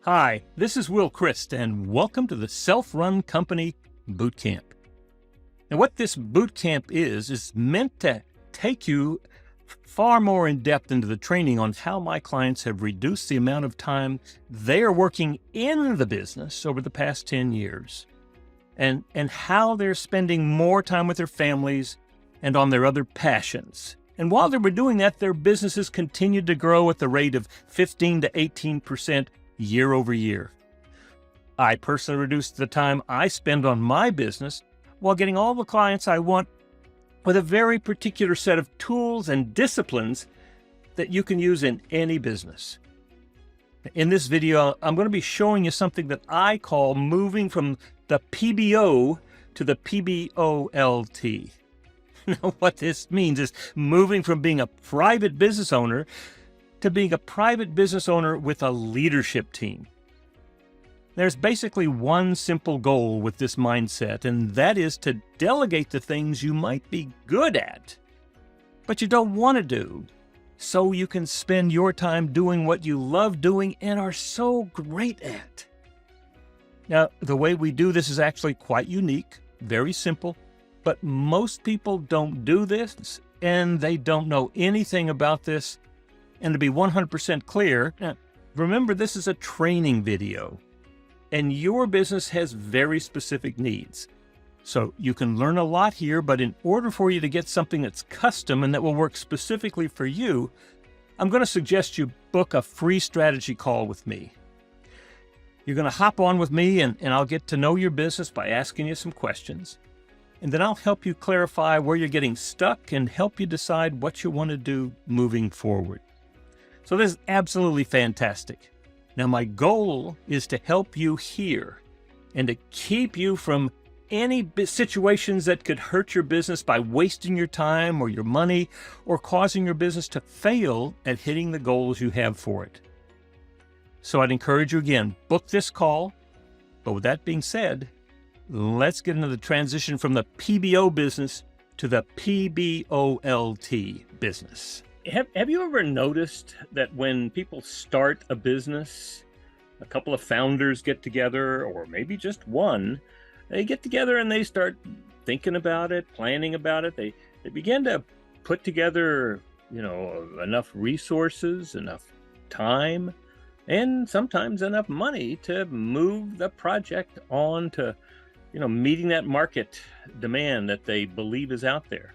Hi, this is Will Christ, and welcome to the Self-Run Company Boot Camp. Now, what this boot camp is meant to take you far more in depth into the training on how my clients have reduced the amount of time they are working in the business over the past 10 years, and how they're spending more time with their families and on their other passions. And while they were doing that, their businesses continued to grow at the rate of 15 to 18% year over year. I personally reduced the time I spend on my business while getting all the clients I want with a very particular set of tools and disciplines that you can use in any business. In this video, I'm going to be showing you something that I call moving from the PBO to the PBOLT. Now, what this means is moving from being a private business owner to being a private business owner with a leadership team. There's basically one simple goal with this mindset, and that is to delegate the things you might be good at, but you don't want to do, so you can spend your time doing what you love doing and are so great at. Now, the way we do this is actually quite unique, very simple, but most people don't do this, and they don't know anything about this. And to be 100% clear, remember this is a training video, and your business has very specific needs. So you can learn a lot here, but in order for you to get something that's custom and that will work specifically for you, I'm going to suggest you book a free strategy call with me. You're going to hop on with me, and I'll get to know your business by asking you some questions. And then I'll help you clarify where you're getting stuck and help you decide what you want to do moving forward. So this is absolutely fantastic. Now, my goal is to help you here and to keep you from any situations that could hurt your business by wasting your time or your money or causing your business to fail at hitting the goals you have for it. So I'd encourage you again, book this call. But with that being said, let's get into the transition from the PBO business to the PBOLT business. Have you ever noticed that when people start a business, a couple of founders get together, or maybe just one, they get together and they start thinking about it, planning about it. They begin to put together, enough resources, enough time, and sometimes enough money to move the project on to, meeting that market demand that they believe is out there.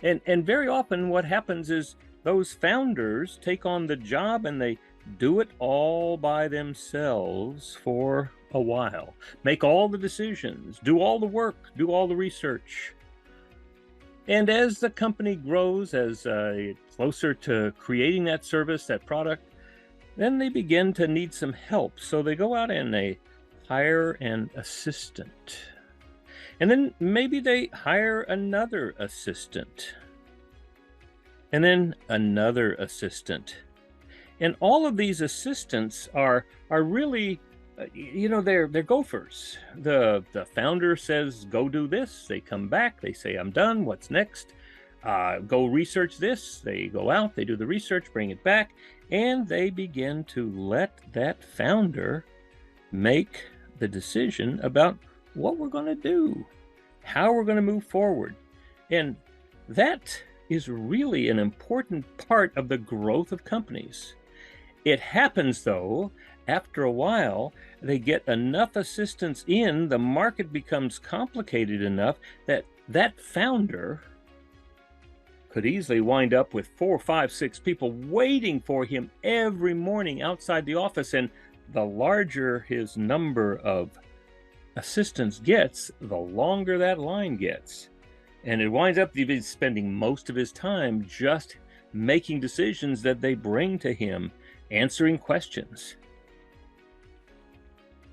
And very often what happens is those founders take on the job and they do it all by themselves for a while, make all the decisions, do all the work, do all the research. And as the company grows, as closer to creating that service, that product, then they begin to need some help. So they go out and they hire an assistant. And then maybe they hire another assistant. And then another assistant. And all of these assistants are really, they're gophers. The founder says, go do this. They come back. They say, I'm done. What's next? Go research this. They go out. They do the research, bring it back. And they begin to let that founder make the decision about what we're going to do, how we're going to move forward. And that is really an important part of the growth of companies. It happens, though, after a while, they get enough assistance in, the market becomes complicated enough that that founder could easily wind up with 4, 5, 6 people waiting for him every morning outside the office. And the larger his number of assistants gets, the longer that line gets. And it winds up he's spending most of his time just making decisions that they bring to him, answering questions.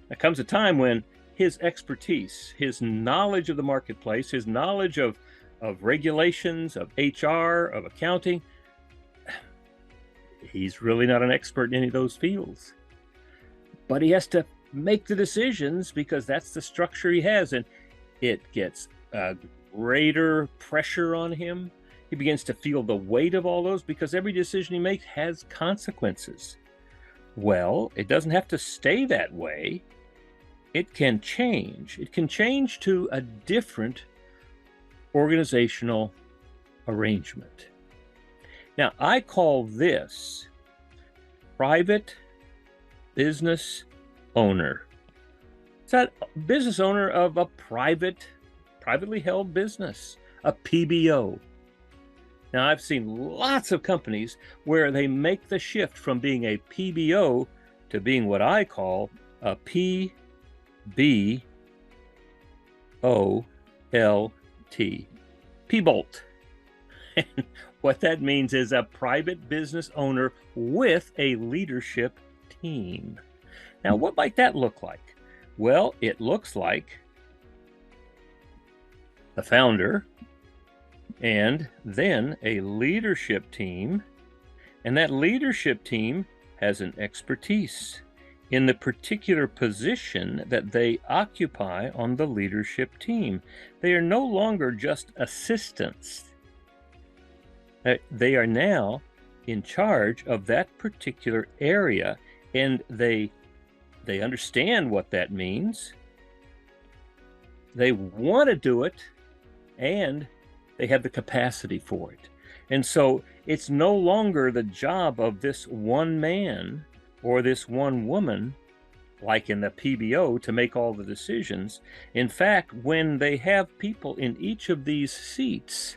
There comes a time when his expertise, his knowledge of the marketplace, his knowledge of regulations, of HR, of accounting, he's really not an expert in any of those fields. But he has to make the decisions because that's the structure he has, and it gets greater pressure on him. He begins to feel the weight of all those because every decision he makes has consequences. Well, it doesn't have to stay that way. It can change. It can change to a different organizational arrangement. Now, I call this private business owner. It's a business owner of a privately held business, a PBO. Now, I've seen lots of companies where they make the shift from being a PBO to being what I call a PBOLT, PBOLT. And what that means is a private business owner with a leadership team. Now, what might that look like? Well, it looks like the founder and then a leadership team, and that leadership team has an expertise in the particular position that they occupy on the leadership team. They are no longer just assistants. They are now in charge of that particular area, and they understand what that means. They want to do it, and they have the capacity for it. And so it's no longer the job of this one man or this one woman, like in the PBO, to make all the decisions. In fact, when they have people in each of these seats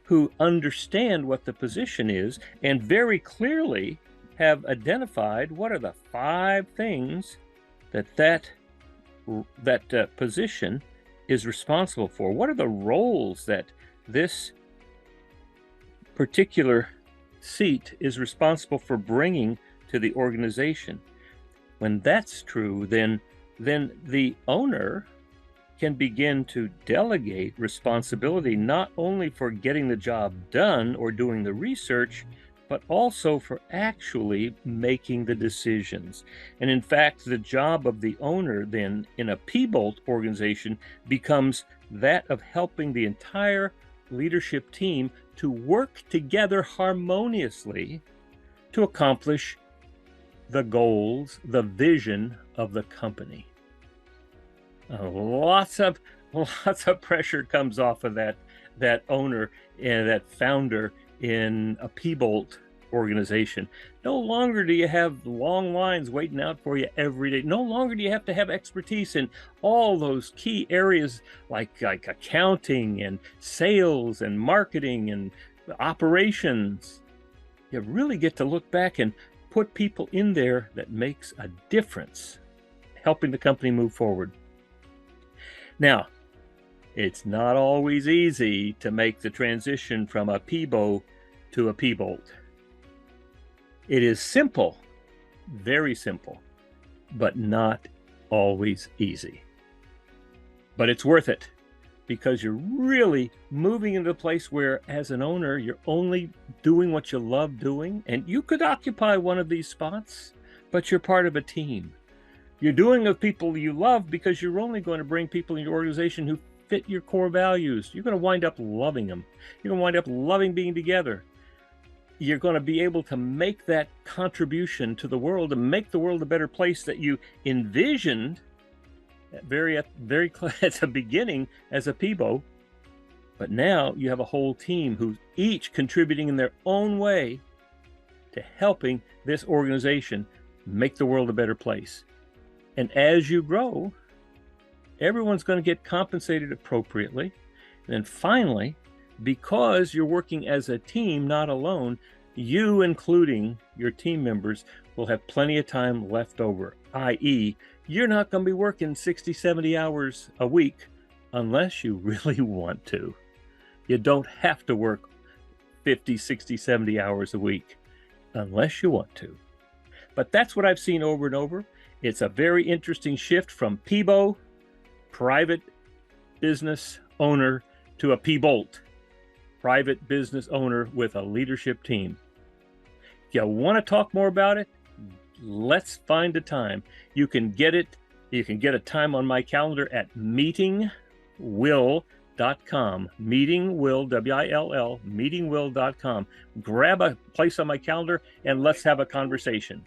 who understand what the position is and very clearly have identified what are the 5 things that position is responsible for. What are the roles that this particular seat is responsible for bringing to the organization? When that's true, then the owner can begin to delegate responsibility not only for getting the job done or doing the research, but also for actually making the decisions. And in fact, the job of the owner then in a PBOLT organization becomes that of helping the entire leadership team to work together harmoniously to accomplish the goals, the vision of the company. Lots of pressure comes off of that owner and that founder in a PBOLT organization. No longer do you have long lines waiting out for you every day. No longer do you have to have expertise in all those key areas like accounting and sales and marketing and operations. You really get to look back and put people in there that makes a difference, helping the company move forward. Now, it's not always easy to make the transition from a PBO to a PBOLT. It is simple, very simple, but not always easy. But it's worth it because you're really moving into a place where, as an owner, you're only doing what you love doing. And you could occupy one of these spots, but you're part of a team. You're doing with people you love because you're only going to bring people in your organization who fit your core values. You're going to wind up loving them. You're going to wind up loving being together. You're going to be able to make that contribution to the world and make the world a better place that you envisioned at the beginning as a PBO. But now you have a whole team who's each contributing in their own way to helping this organization make the world a better place. And as you grow, everyone's going to get compensated appropriately. And then finally, because you're working as a team, not alone, you, including your team members, will have plenty of time left over, i.e., you're not going to be working 60, 70 hours a week unless you really want to. You don't have to work 50, 60, 70 hours a week unless you want to. But that's what I've seen over and over. It's a very interesting shift from PBO, private business owner, to a PBOLT, private business owner with a leadership team. If you want to talk more about it, let's find a time. You can get a time on my calendar at meetingwill.com. Meetingwill, W-I-L-L, meetingwill.com. Grab a place on my calendar and let's have a conversation.